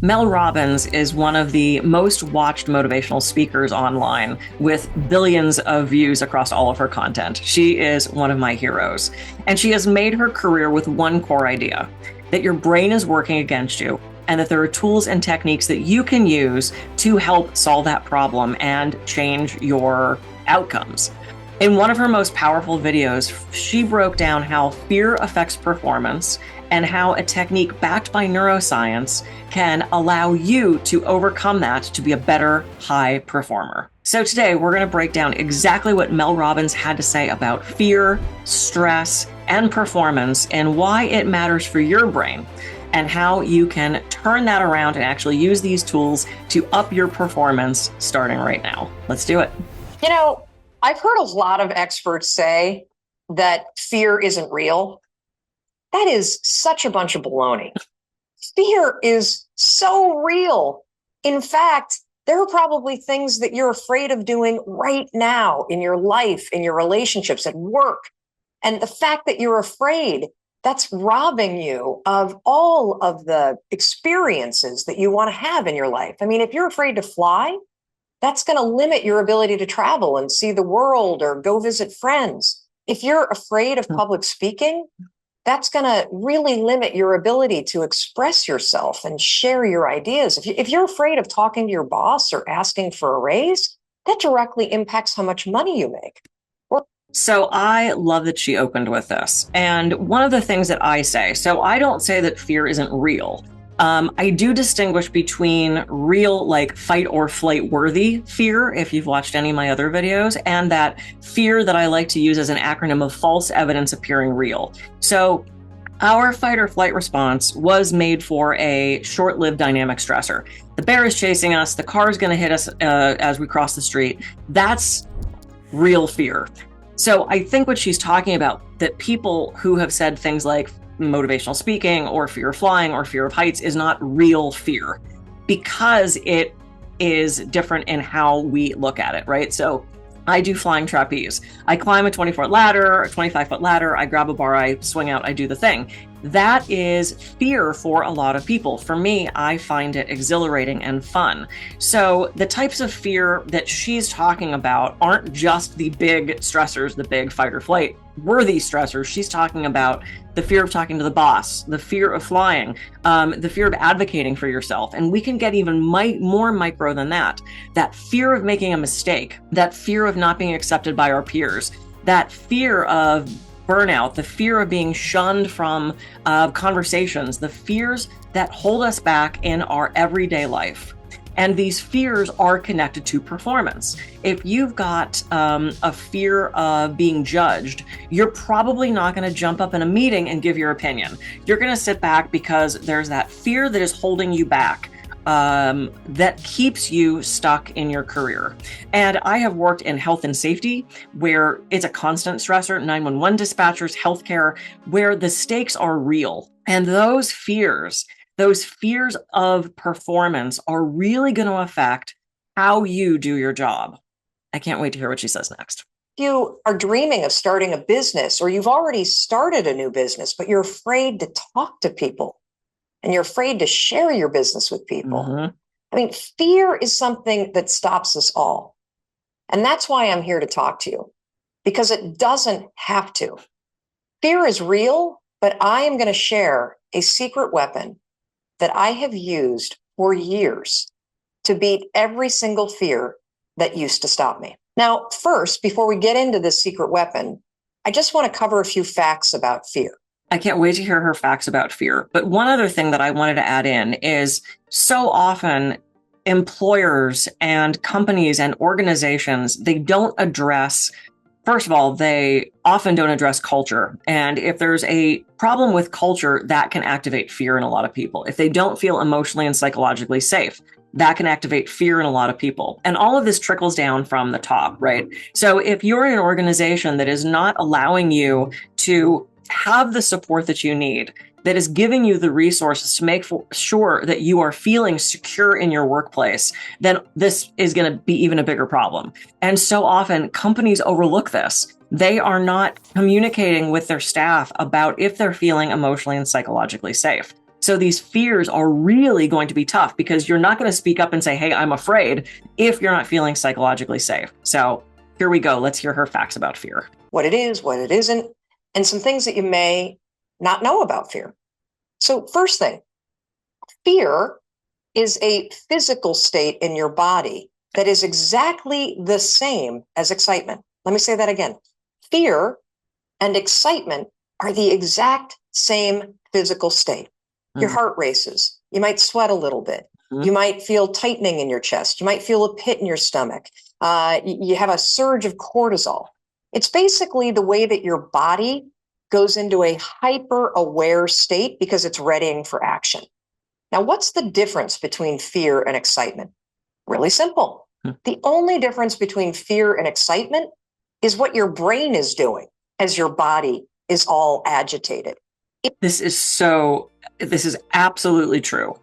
Mel Robbins is one of the most watched motivational speakers online with billions of views across all of her content. She is one of my heroes. And she has made her career with one core idea, that your brain is working against you and that there are tools and techniques that you can use to help solve that problem and change your outcomes. In one of her most powerful videos, she broke down how fear affects performance and how a technique backed by neuroscience can allow you to overcome that to be a better high performer. So today we're going to break down exactly what Mel Robbins had to say about fear, stress, and performance and why it matters for your brain and how you can turn that around and actually use these tools to up your performance starting right now. Let's do it. You know, I've heard a lot of experts say that fear isn't real. That is such a bunch of baloney. Fear is so real. In fact, there are probably things that you're afraid of doing right now in your life, in your relationships, at work. And the fact that you're afraid, that's robbing you of all of the experiences that you want to have in your life. I mean, if you're afraid to fly, that's going to limit your ability to travel and see the world or go visit friends. If you're afraid of public speaking, that's going to really limit your ability to express yourself and share your ideas. If you're afraid of talking to your boss or asking for a raise, that directly impacts how much money you make. So I love that she opened with this. And one of the things that I say, so I don't say that fear isn't real. I do distinguish between real, like fight or flight worthy fear, if you've watched any of my other videos, and that fear that I like to use as an acronym of false evidence appearing real. So our fight or flight response was made for a short-lived dynamic stressor. The bear is chasing us. The car is going to hit us as we cross the street. That's real fear. So I think what she's talking about, that people who have said things like motivational speaking or fear of flying or fear of heights is not real fear because it is different in how we look at it, right? So I do flying trapeze. I climb a 20-foot ladder, a 25-foot ladder. I grab a bar, I swing out, I do the thing. That is fear for a lot of people. For me, I find it exhilarating and fun. So the types of fear that she's talking about aren't just the big stressors, the big fight or flight worthy stressors. She's talking about the fear of talking to the boss, the fear of flying, the fear of advocating for yourself. And we can get even more micro than that. That fear of making a mistake, that fear of not being accepted by our peers, that fear of burnout, the fear of being shunned from conversations, the fears that hold us back in our everyday life. And these fears are connected to performance. If you've got a fear of being judged, you're probably not going to jump up in a meeting and give your opinion. You're going to sit back because there's that fear that is holding you back. That keeps you stuck in your career. And I have worked in health and safety where it's a constant stressor, 911 dispatchers, healthcare, where the stakes are real. And those fears of performance are really going to affect how you do your job. I can't wait to hear what she says next. If you are dreaming of starting a business or you've already started a new business, but you're afraid to talk to people, and you're afraid to share your business with people. Mm-hmm. I mean, fear is something that stops us all. And that's why I'm here to talk to you, because it doesn't have to. Fear is real, but I am going to share a secret weapon that I have used for years to beat every single fear that used to stop me. Now, first, before we get into this secret weapon, I just want to cover a few facts about fear. I can't wait to hear her facts about fear. But one other thing that I wanted to add in is so often employers and companies and organizations, they don't address, first of all, they often don't address culture. And if there's a problem with culture, that can activate fear in a lot of people. If they don't feel emotionally and psychologically safe, that can activate fear in a lot of people. And all of this trickles down from the top, right? So if you're in an organization that is not allowing you to have the support that you need, that is giving you the resources to make sure that you are feeling secure in your workplace, then this is going to be even a bigger problem. And so often companies overlook this. They are not communicating with their staff about if they're feeling emotionally and psychologically safe. So these fears are really going to be tough because you're not going to speak up and say, hey, I'm afraid if you're not feeling psychologically safe. So here we go. Let's hear her facts about fear. What it is, what it isn't, and some things that you may not know about fear. So first thing, fear is a physical state in your body that is exactly the same as excitement. Let me say that again. Fear and excitement are the exact same physical state. Your heart races. You might sweat a little bit. You might feel tightening in your chest. You might feel a pit in your stomach. You have a surge of cortisol. It's basically the way that your body goes into a hyper-aware state because it's readying for action. Now, what's the difference between fear and excitement? Really simple. The only difference between fear and excitement is what your brain is doing as your body is all agitated. This is absolutely true.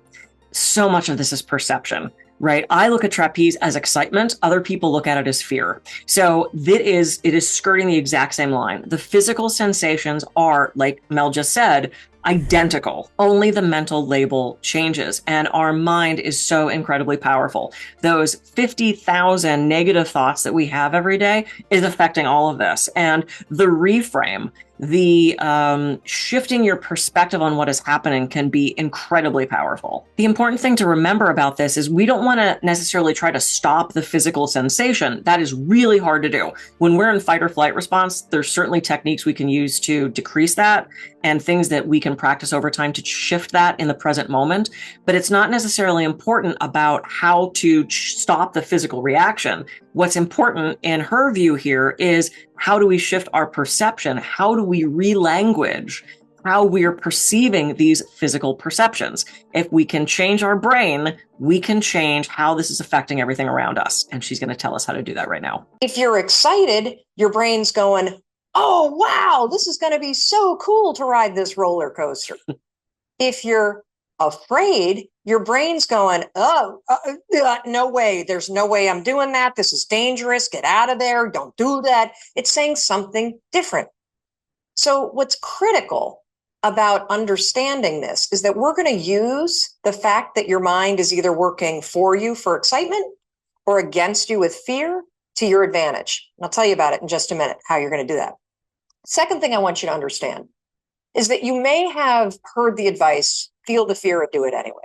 So much of this is perception, right? I look at trapeze as excitement. Other people look at it as fear. So it is skirting the exact same line. The physical sensations are, like Mel just said, identical. Only the mental label changes. And our mind is so incredibly powerful. Those 50,000 negative thoughts that we have every day is affecting all of this. And the reframe, the shifting your perspective on what is happening can be incredibly powerful. The important thing to remember about this is we don't want to necessarily try to stop the physical sensation. That is really hard to do. When we're in fight or flight response, there's certainly techniques we can use to decrease that and things that we can practice over time to shift that in the present moment. But it's not necessarily important about how to stop the physical reaction. What's important in her view here is how do we shift our perception? How do we re-language how we're perceiving these physical perceptions? If we can change our brain, we can change how this is affecting everything around us. And she's going to tell us how to do that right now. If you're excited, your brain's going, oh, wow, this is going to be so cool to ride this roller coaster. If you're afraid, your brain's going, no way. There's no way I'm doing that. This is dangerous. Get out of there. Don't do that. It's saying something different. So what's critical about understanding this is that we're going to use the fact that your mind is either working for you for excitement or against you with fear to your advantage. And I'll tell you about it in just a minute, how you're going to do that. Second thing I want you to understand is that you may have heard the advice, feel the fear and do it anyway.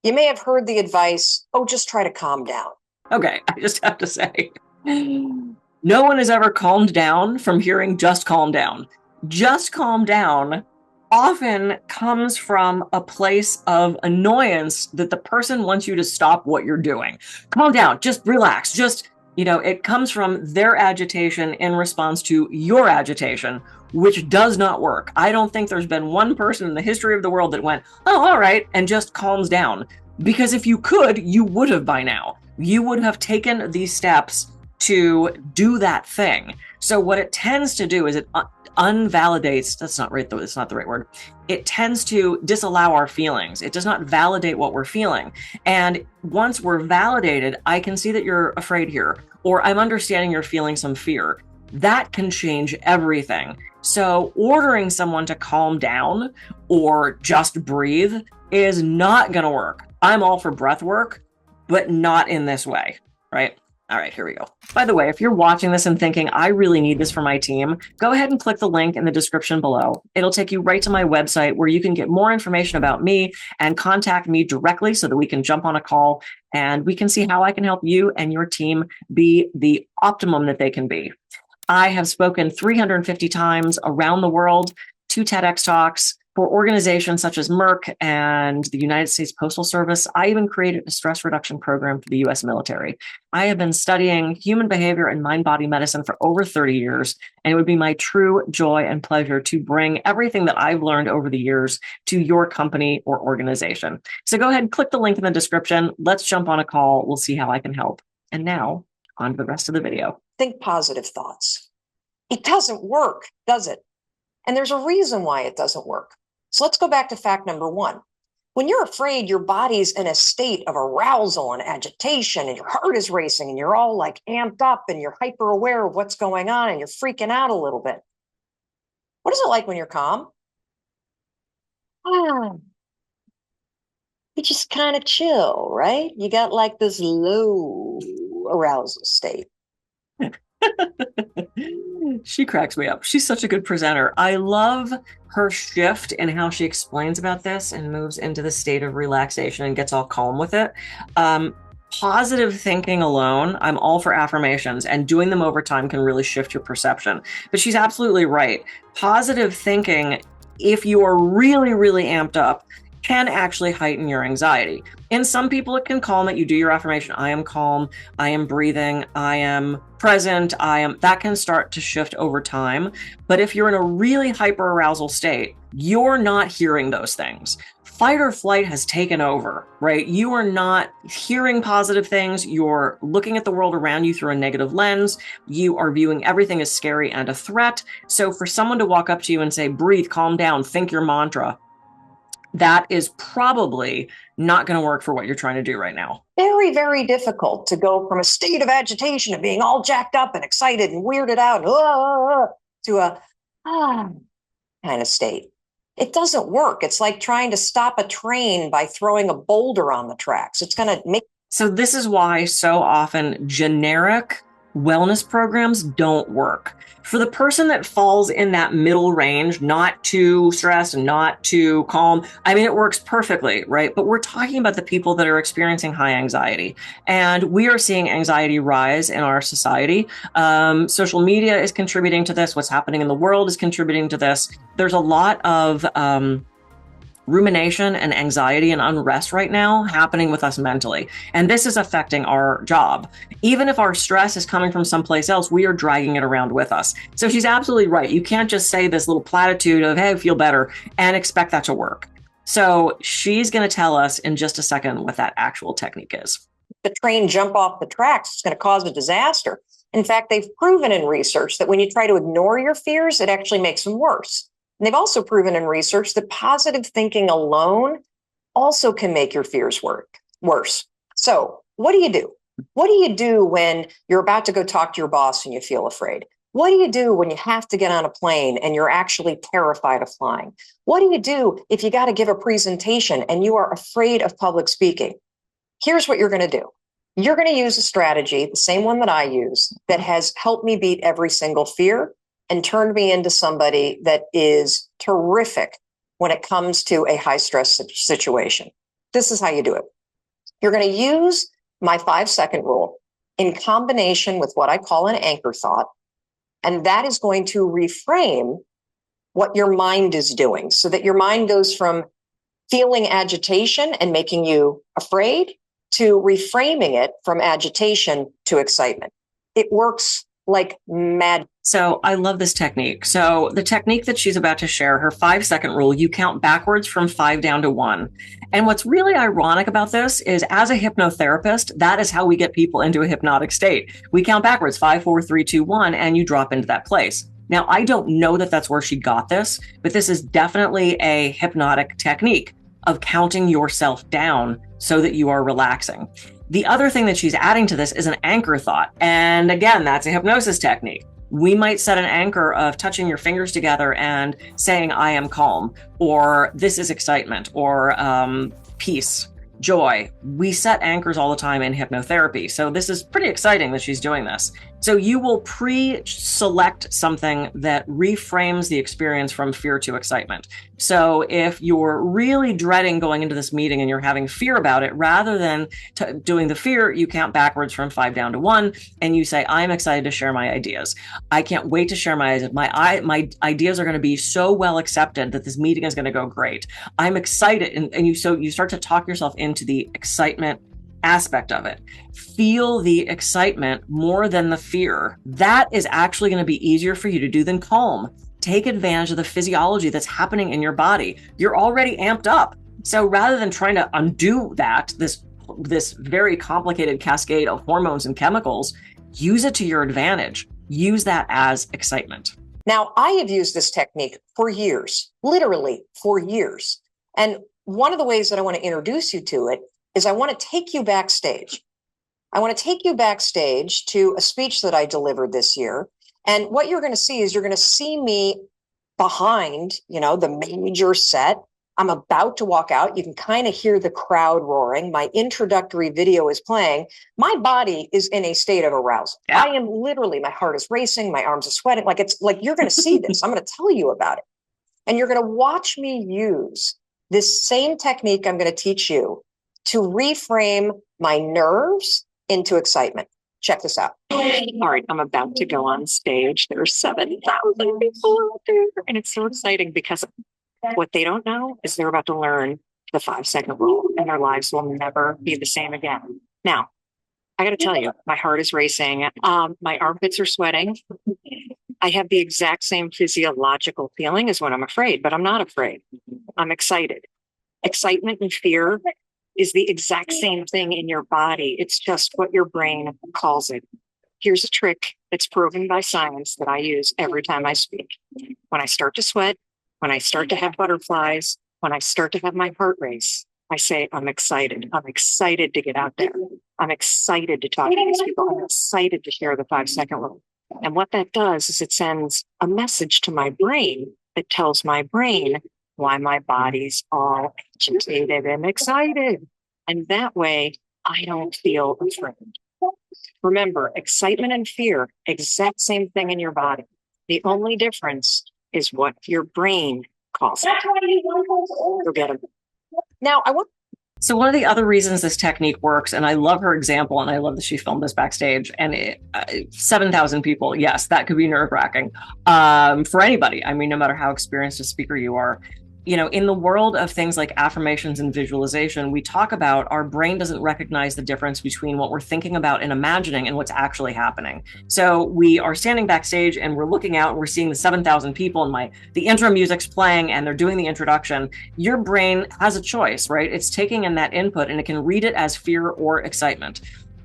You may have heard the advice, oh, just try to calm down. Okay, I just have to say, no one has ever calmed down from hearing just calm down. Just calm down often comes from a place of annoyance that the person wants you to stop what you're doing. Calm down, just relax, just, it comes from their agitation in response to your agitation, which does not work. I don't think there's been one person in the history of the world that went, oh, all right, and just calms down. Because if you could, you would have by now. You would have taken these steps to do that thing. So what it tends to do is it unvalidates, that's not right though, it's not the right word. It tends to disallow our feelings. It does not validate what we're feeling. And once we're validated, I can see that you're afraid here, or I'm understanding you're feeling some fear. That can change everything. So ordering someone to calm down or just breathe is not going to work. I'm all for breath work, but not in this way, right? All right, here we go. By the way, if you're watching this and thinking, I really need this for my team, go ahead and click the link in the description below. It'll take you right to my website where you can get more information about me and contact me directly so that we can jump on a call and we can see how I can help you and your team be the optimum that they can be. I have spoken 350 times around the world, 2 TEDx talks, for organizations such as Merck and the United States Postal Service. I even created a stress reduction program for the US military. I have been studying human behavior and mind-body medicine for over 30 years, and it would be my true joy and pleasure to bring everything that I've learned over the years to your company or organization. So go ahead and click the link in the description. Let's jump on a call. We'll see how I can help. And now, on to the rest of the video. Think positive thoughts. It doesn't work, does it? And there's a reason why it doesn't work. So let's go back to fact number 1. When you're afraid, your body's in a state of arousal and agitation, and your heart is racing, and you're all like amped up, and you're hyper aware of what's going on, and you're freaking out a little bit. What is it like when you're calm? you just kind of chill, right? You got like this low arousal state. She cracks me up. She's such a good presenter. I love her shift in how she explains about this and moves into the state of relaxation and gets all calm with it. Positive thinking alone, I'm all for affirmations, and doing them over time can really shift your perception. But she's absolutely right. Positive thinking, if you are really, really amped up, can actually heighten your anxiety. In some people, it can calm it. You do your affirmation, I am calm, I am breathing, I am present, that can start to shift over time. But if you're in a really hyper arousal state, you're not hearing those things. Fight or flight has taken over, right? You are not hearing positive things. You're looking at the world around you through a negative lens. You are viewing everything as scary and a threat. So for someone to walk up to you and say, breathe, calm down, think your mantra, that is probably not going to work for what you're trying to do right now. Very, very difficult to go from a state of agitation of being all jacked up and excited and weirded out to a kind of state. It doesn't work. It's like trying to stop a train by throwing a boulder on the tracks. It's going to make. So this is why so often generic wellness programs don't work. For the person that falls in that middle range, not too stressed and not too calm, I mean, it works perfectly, right? But we're talking about the people that are experiencing high anxiety. And we are seeing anxiety rise in our society. Social media is contributing to this. What's happening in the world is contributing to this. There's a lot of rumination and anxiety and unrest right now happening with us mentally. And this is affecting our job. Even if our stress is coming from someplace else, we are dragging it around with us. So she's absolutely right. You can't just say this little platitude of, hey, I feel better and expect that to work. So she's going to tell us in just a second what that actual technique is. The train jump off the tracks, it's going to cause a disaster. In fact, they've proven in research that when you try to ignore your fears, it actually makes them worse. And they've also proven in research that positive thinking alone also can make your fears worse. So what do you do? What do you do when you're about to go talk to your boss and you feel afraid? What do you do when you have to get on a plane and you're actually terrified of flying? What do you do if you got to give a presentation and you are afraid of public speaking? Here's what you're going to do. You're going to use a strategy, the same one that I use, that has helped me beat every single fear and turned me into somebody that is terrific when it comes to a high stress situation. This is how you do it. You're going to use my 5-second rule in combination with what I call an anchor thought. And that is going to reframe what your mind is doing so that your mind goes from feeling agitation and making you afraid to reframing it from agitation to excitement. It works like mad. So I love this technique. So the technique that she's about to share, her 5-second rule, you count backwards from 5 down to 1. And what's really ironic about this is as a hypnotherapist, that is how we get people into a hypnotic state. We count backwards, 5, 4, 3, 2, 1, and you drop into that place. Now, I don't know that that's where she got this, but this is definitely a hypnotic technique of counting yourself down so that you are relaxing. The other thing that she's adding to this is an anchor thought. And again, that's a hypnosis technique. We might set an anchor of touching your fingers together and saying, I am calm, or this is excitement, or peace, joy. We set anchors all the time in hypnotherapy. So this is pretty exciting that she's doing this. So you will pre-select something that reframes the experience from fear to excitement. So if you're really dreading going into this meeting and you're having fear about it, rather than doing the fear, you count backwards from 5 down to 1, and you say, I'm excited to share my ideas. I can't wait to share my ideas. My ideas are going to be so well accepted that this meeting is going to go great. I'm excited. And you start to talk yourself into the excitement aspect of it. Feel the excitement more than the fear. That is actually going to be easier for you to do than calm. Take advantage of the physiology that's happening in your body. You're already amped up. So rather than trying to undo that, this very complicated cascade of hormones and chemicals, use it to your advantage. Use that as excitement. Now, I have used this technique for years, literally for years. And one of the ways that I want to introduce you to it is I want to take you backstage. I want to take you backstage to a speech that I delivered this year. And what you're going to see is you're going to see me behind, the major set. I'm about to walk out. You can kind of hear the crowd roaring. My introductory video is playing. My body is in a state of arousal. Yeah. I am literally, my heart is racing. My arms are sweating. Like, it's like, you're going to see this. I'm going to tell you about it. And you're going to watch me use this same technique I'm going to teach you to reframe my nerves into excitement. Check this out. All right, I'm about to go on stage. There are 7,000 people out there. And it's so exciting because what they don't know is they're about to learn the 5-second rule, and their lives will never be the same again. Now, I got to tell you, my heart is racing. My armpits are sweating. I have the exact same physiological feeling as when I'm afraid, but I'm not afraid. I'm excited. Excitement and fear is the exact same thing in your body. It's just what your brain calls it. Here's a trick that's proven by science that I use every time I speak. When I start to sweat, when I start to have butterflies, when I start to have my heart race, I say, I'm excited. I'm excited to get out there. I'm excited to talk to these people. I'm excited to share the 5-second rule. And what that does is it sends a message to my brain that tells my brain why my body's all agitated and excited. And that way, I don't feel afraid. Remember, excitement and fear, exact same thing in your body. The only difference is what your brain calls it. Go get them. Now, So one of the other reasons this technique works, and I love her example, and I love that she filmed this backstage, and 7,000 people, yes, that could be nerve-wracking for anybody. I mean, no matter how experienced a speaker you are. You know, in the world of things like affirmations and visualization, we talk about our brain doesn't recognize the difference between what we're thinking about and imagining and what's actually happening. So we are standing backstage and we're looking out and we're seeing the 7,000 people and the intro music's playing and they're doing the introduction. Your brain has a choice, right? It's taking in that input and it can read it as fear or excitement.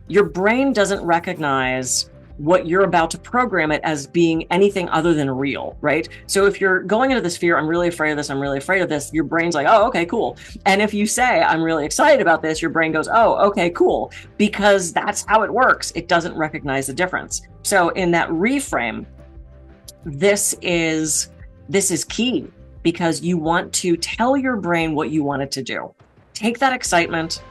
Your brain doesn't recognize what you're about to program it as being anything other than real, right? So if you're going into this fear, I'm really afraid of this, I'm really afraid of this, your brain's like, oh, okay, cool. And if you say, I'm really excited about this, your brain goes, oh, okay, cool. Because that's how it works. It doesn't recognize the difference. So in that reframe, this is key because you want to tell your brain what you want it to do. Take that excitement,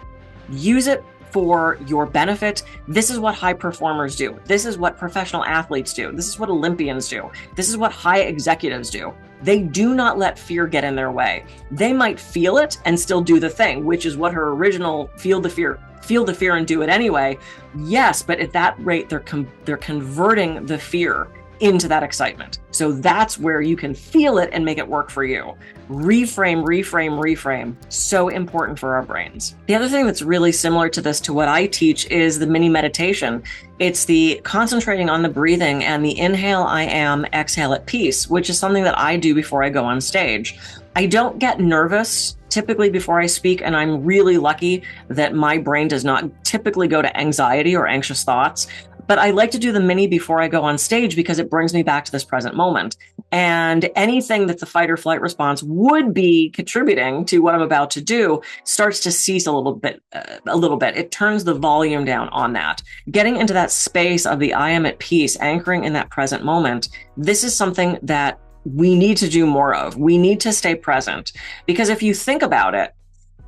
use it for your benefit. This is what high performers do. This is what professional athletes do. This is what Olympians do. This is what high executives do. They do not let fear get in their way. They might feel it and still do the thing, which is what her original feel the fear and do it anyway. Yes, but at that rate, they're converting the fear into that excitement. So that's where you can feel it and make it work for you. Reframe, reframe, reframe. So important for our brains. The other thing that's really similar to this, to what I teach, is the mini meditation. It's the concentrating on the breathing and the inhale, I am, exhale at peace, which is something that I do before I go on stage. I don't get nervous typically before I speak, and I'm really lucky that my brain does not typically go to anxiety or anxious thoughts. But I like to do the mini before I go on stage because it brings me back to this present moment. And anything that the fight or flight response would be contributing to what I'm about to do starts to cease a little bit. It turns the volume down on that. Getting into that space of the I am at peace, anchoring in that present moment. This is something that we need to do more of. We need to stay present, because if you think about it,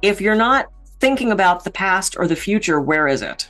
if you're not thinking about the past or the future, where is it?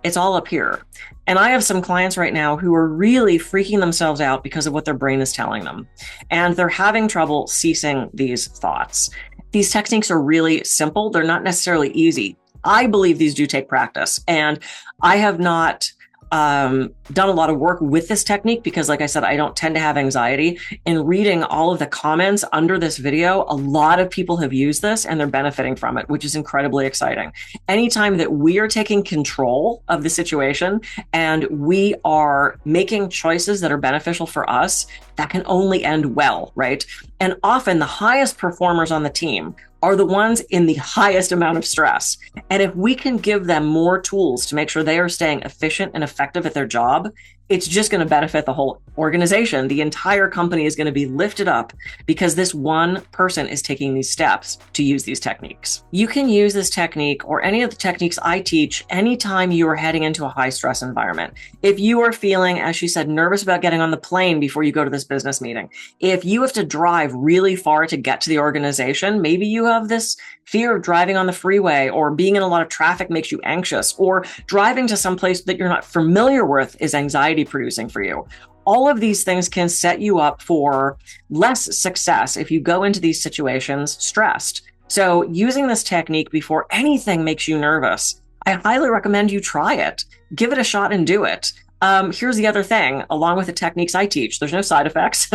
It's all up here. And I have some clients right now who are really freaking themselves out because of what their brain is telling them. And they're having trouble ceasing these thoughts. These techniques are really simple. They're not necessarily easy. I believe these do take practice. And I have not done a lot of work with this technique because, like I said, I don't tend to have anxiety. In reading all of the comments under this video, a lot of people have used this and they're benefiting from it, which is incredibly exciting. Anytime that we are taking control of the situation and we are making choices that are beneficial for us, that can only end well, right? And often the highest performers on the team are the ones in the highest amount of stress. And if we can give them more tools to make sure they are staying efficient and effective at their job, it's just going to benefit the whole organization. The entire company is going to be lifted up because this one person is taking these steps to use these techniques. You can use this technique or any of the techniques I teach anytime you are heading into a high stress environment. If you are feeling, as she said, nervous about getting on the plane before you go to this business meeting, if you have to drive really far to get to the organization, maybe you have this fear of driving on the freeway, or being in a lot of traffic makes you anxious, or driving to some place that you're not familiar with is anxiety producing for you. All of these things can set you up for less success if you go into these situations stressed. So using this technique before anything makes you nervous, I highly recommend you try it. Give it a shot and do it. Here's the other thing, along with the techniques I teach, there's no side effects.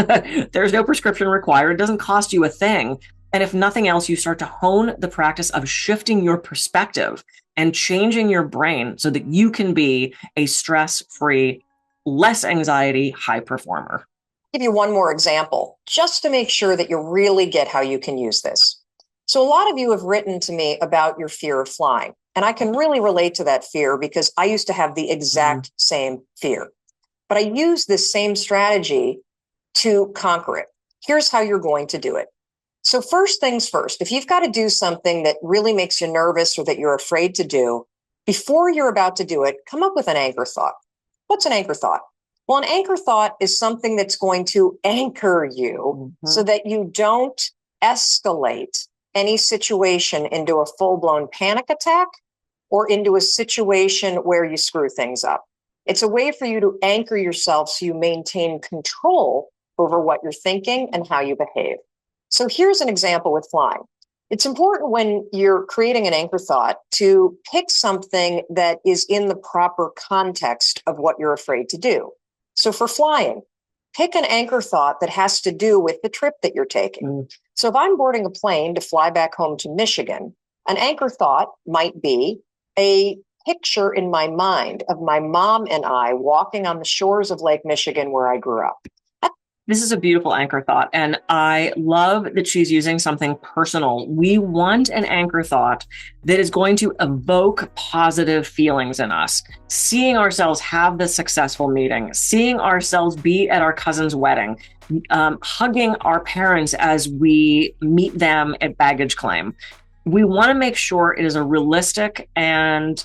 There's no prescription required. It doesn't cost you a thing. And if nothing else, you start to hone the practice of shifting your perspective and changing your brain so that you can be a stress-free, less anxiety, high performer. I'll give you one more example, just to make sure that you really get how you can use this. So a lot of you have written to me about your fear of flying. And I can really relate to that fear because I used to have the exact same fear. But I use this same strategy to conquer it. Here's how you're going to do it. So first things first, if you've got to do something that really makes you nervous or that you're afraid to do, before you're about to do it, come up with an anchor thought. What's an anchor thought? Well, an anchor thought is something that's going to anchor you so that you don't escalate any situation into a full-blown panic attack or into a situation where you screw things up. It's a way for you to anchor yourself so you maintain control over what you're thinking and how you behave. So here's an example with flying. It's important when you're creating an anchor thought to pick something that is in the proper context of what you're afraid to do. So for flying, pick an anchor thought that has to do with the trip that you're taking. So if I'm boarding a plane to fly back home to Michigan, an anchor thought might be a picture in my mind of my mom and I walking on the shores of Lake Michigan where I grew up. This is a beautiful anchor thought. And I love that she's using something personal. We want an anchor thought that is going to evoke positive feelings in us. Seeing ourselves have the successful meeting, seeing ourselves be at our cousin's wedding, hugging our parents as we meet them at baggage claim. We want to make sure it is a realistic and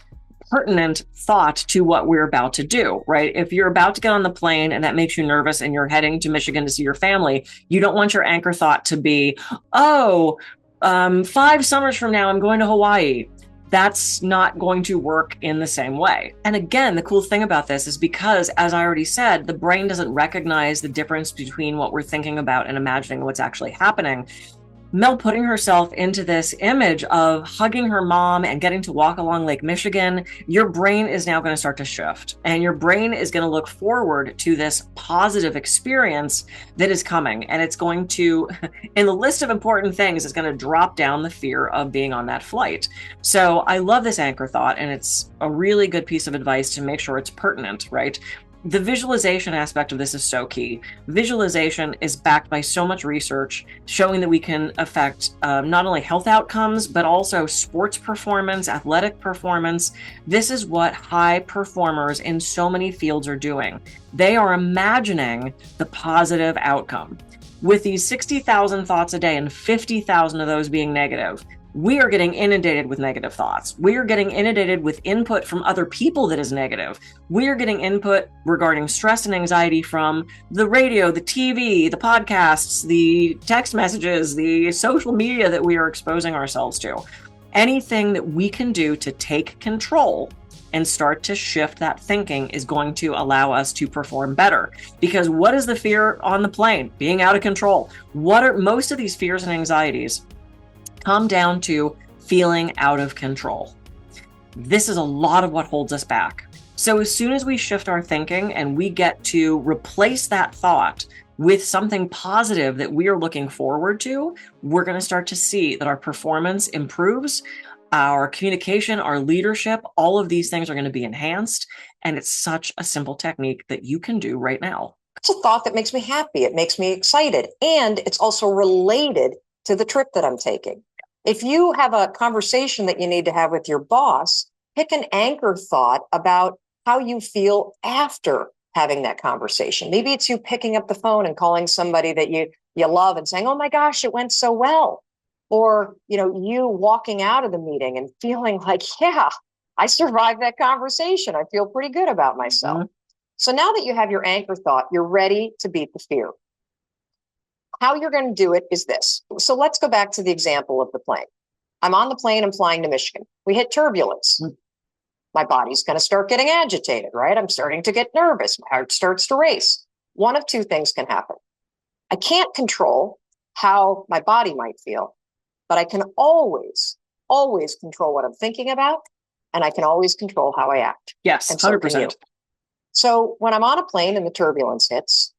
pertinent thought to what we're about to do, right? If you're about to get on the plane and that makes you nervous and you're heading to Michigan to see your family, you don't want your anchor thought to be, 5 summers from now, I'm going to Hawaii. That's not going to work in the same way. And again, the cool thing about this is because, as I already said, the brain doesn't recognize the difference between what we're thinking about and imagining what's actually happening. Mel putting herself into this image of hugging her mom and getting to walk along Lake Michigan, your brain is now going to start to shift, and your brain is going to look forward to this positive experience that is coming. And it's going to, in the list of important things, it's going to drop down the fear of being on that flight. So I love this anchor thought, and it's a really good piece of advice to make sure it's pertinent, right? The visualization aspect of this is so key. Visualization is backed by so much research showing that we can affect not only health outcomes, but also sports performance, athletic performance. This is what high performers in so many fields are doing. They are imagining the positive outcome. With these 60,000 thoughts a day and 50,000 of those being negative, we are getting inundated with negative thoughts. We are getting inundated with input from other people that is negative. We are getting input regarding stress and anxiety from the radio, the TV, the podcasts, the text messages, the social media that we are exposing ourselves to. Anything that we can do to take control and start to shift that thinking is going to allow us to perform better. Because what is the fear on the plane? Being out of control. What are most of these fears and anxieties? Come down to feeling out of control. This is a lot of what holds us back. So as soon as we shift our thinking and we get to replace that thought with something positive that we are looking forward to, we're going to start to see that our performance improves, our communication, our leadership, all of these things are going to be enhanced. And it's such a simple technique that you can do right now. It's a thought that makes me happy. It makes me excited. And it's also related to the trip that I'm taking. If you have a conversation that you need to have with your boss, pick an anchor thought about how you feel after having that conversation. Maybe it's you picking up the phone and calling somebody that you love and saying, oh my gosh, it went so well. Or, you walking out of the meeting and feeling like, yeah, I survived that conversation. I feel pretty good about myself. Mm-hmm. So now that you have your anchor thought, you're ready to beat the fear. How you're going to do it is this. So let's go back to the example of the plane. I'm on the plane, I'm flying to Michigan. We hit turbulence. Mm-hmm. My body's going to start getting agitated, right? I'm starting to get nervous. My heart starts to race. One of two things can happen. I can't control how my body might feel, but I can always control what I'm thinking about, and I can always control how I act. Yes, 100%. So when I'm on a plane and the turbulence hits,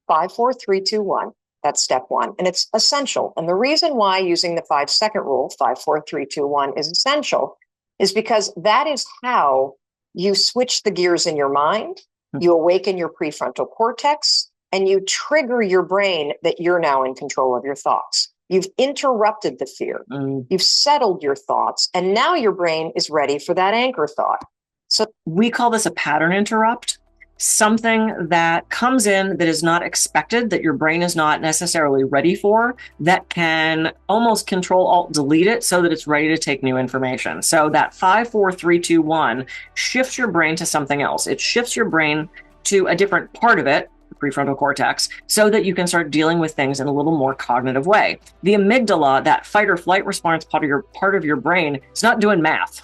5, 4, 3, 2, 1, that's step one. And it's essential. And the reason why using the 5-second rule, 5, 4, 3, 2, 1 is essential is because that is how you switch the gears in your mind, you awaken your prefrontal cortex, and you trigger your brain that you're now in control of your thoughts. You've interrupted the fear. You've settled your thoughts, and now your brain is ready for that anchor thought. So we call this a pattern interrupt. Something that comes in that is not expected, that your brain is not necessarily ready for, that can almost control alt delete it so that it's ready to take new information. So that 5, 4, 3, 2, 1 shifts your brain to something else. It shifts your brain to a different part of it, prefrontal cortex, so that you can start dealing with things in a little more cognitive way. The amygdala, that fight or flight response part of your brain, is not doing math.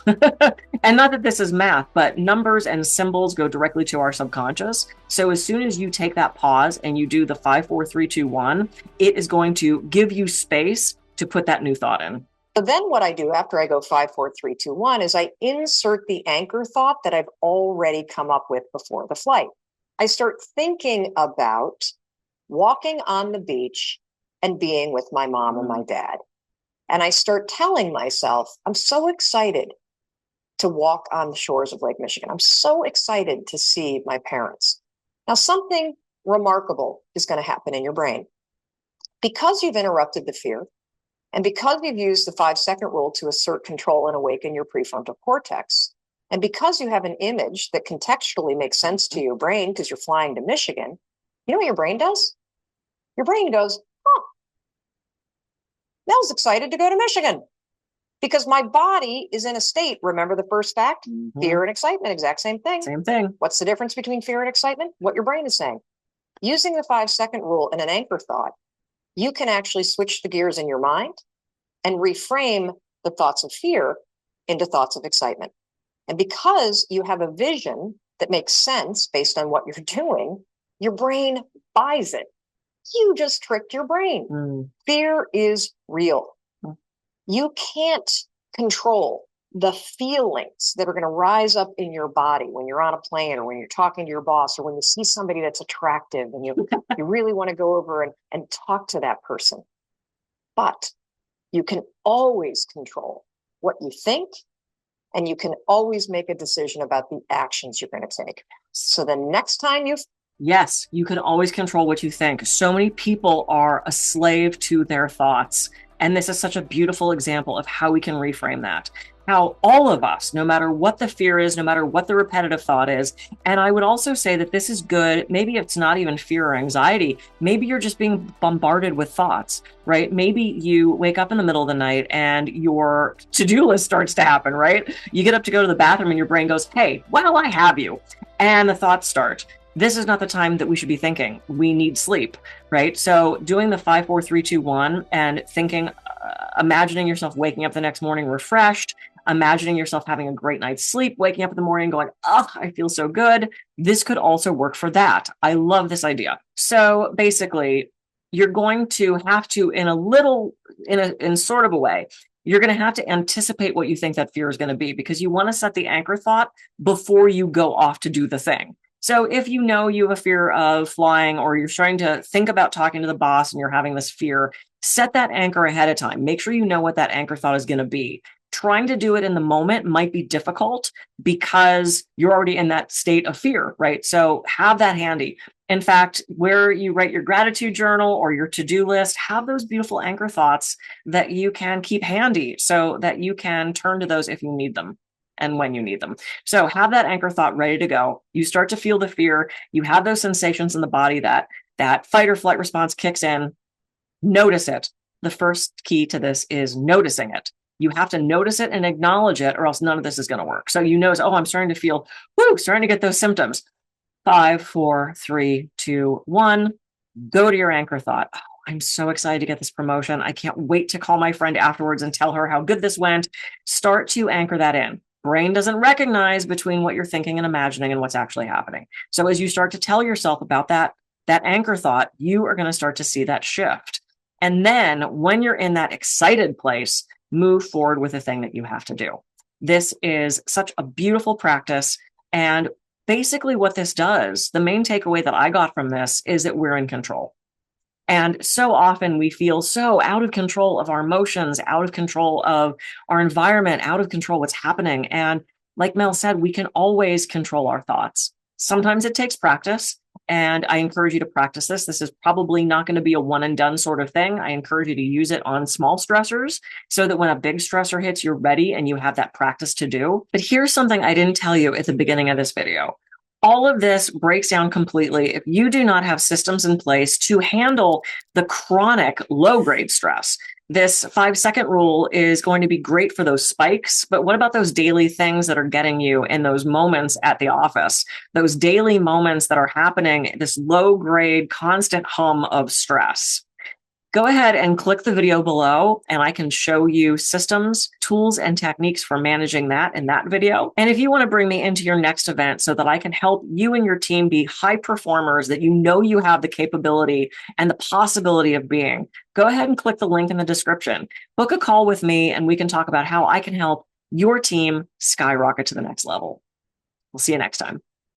And not that this is math, but numbers and symbols go directly to our subconscious. So as soon as you take that pause and you do the 5, 4, 3, 2, 1, it is going to give you space to put that new thought in. So then what I do after I go 5, 4, 3, 2, 1 is I insert the anchor thought that I've already come up with before the flight. I start thinking about walking on the beach and being with my mom and my dad. And I start telling myself, I'm so excited to walk on the shores of Lake Michigan. I'm so excited to see my parents. Now, something remarkable is going to happen in your brain. Because you've interrupted the fear, and because you've used the 5-second rule to assert control and awaken your prefrontal cortex, and because you have an image that contextually makes sense to your brain because you're flying to Michigan, you know what your brain does? Your brain goes, oh, Mel's excited to go to Michigan because my body is in a state. Remember the first fact? Fear and excitement, exact same thing. Same thing. What's the difference between fear and excitement? What your brain is saying. Using the 5-second rule and an anchor thought, you can actually switch the gears in your mind and reframe the thoughts of fear into thoughts of excitement. And because you have a vision that makes sense based on what you're doing, your brain buys it. You just tricked your brain. Fear is real. You can't control the feelings that are going to rise up in your body when you're on a plane or when you're talking to your boss or when you see somebody that's attractive and you really want to go over and talk to that person. But you can always control what you think, and you can always make a decision about the actions you're going to take. So the next time Yes, you can always control what you think. So many people are a slave to their thoughts. And this is such a beautiful example of how we can reframe that. How all of us, no matter what the fear is, no matter what the repetitive thought is, and I would also say that this is good. Maybe it's not even fear or anxiety. Maybe you're just being bombarded with thoughts, right? Maybe you wake up in the middle of the night and your to-do list starts to happen, right? You get up to go to the bathroom and your brain goes, hey, while I have you, and the thoughts start. This is not the time that we should be thinking. We need sleep, right? So doing the 5, 4, 3, 2, 1 and thinking, imagining yourself waking up the next morning refreshed, imagining yourself having a great night's sleep, waking up in the morning going, oh, I feel so good. This could also work for that. I love this idea. So basically, you're going to have to, in sort of a way, you're going to have to anticipate what you think that fear is going to be because you want to set the anchor thought before you go off to do the thing. So if you know you have a fear of flying or you're starting to think about talking to the boss and you're having this fear, set that anchor ahead of time. Make sure you know what that anchor thought is going to be. Trying to do it in the moment might be difficult because you're already in that state of fear, right? So have that handy. In fact, where you write your gratitude journal or your to-do list, have those beautiful anchor thoughts that you can keep handy so that you can turn to those if you need them. and when you need them. So have that anchor thought ready to go. You start to feel the fear. You have those sensations in the body that fight or flight response kicks in. Notice it. The first key to this is noticing it. You have to notice it and acknowledge it, or else none of this is going to work. So you notice, oh, I'm starting to feel, starting to get those symptoms. 5, 4, 3, 2, 1. Go to your anchor thought. Oh, I'm so excited to get this promotion. I can't wait to call my friend afterwards and tell her how good this went. Start to anchor that in. Brain doesn't recognize between what you're thinking and imagining and what's actually happening. So as you start to tell yourself about that anchor thought, you are going to start to see that shift. And then when you're in that excited place, move forward with the thing that you have to do. This is such a beautiful practice. And basically what this does, the main takeaway that I got from this is that we're in control. And so often we feel so out of control of our emotions, out of control of our environment, out of control what's happening. And like Mel said, we can always control our thoughts. Sometimes it takes practice. And I encourage you to practice this. This is probably not going to be a one and done sort of thing. I encourage you to use it on small stressors so that when a big stressor hits, you're ready and you have that practice to do. But here's something I didn't tell you at the beginning of this video. All of this breaks down completely if you do not have systems in place to handle the chronic low-grade stress. This 5-second rule is going to be great for those spikes, but what about those daily things that are getting you in those moments at the office? Those daily moments that are happening, this low-grade, constant hum of stress. Go ahead and click the video below and I can show you systems, tools, and techniques for managing that in that video. And if you want to bring me into your next event so that I can help you and your team be high performers that you know you have the capability and the possibility of being, go ahead and click the link in the description. Book a call with me and we can talk about how I can help your team skyrocket to the next level. We'll see you next time.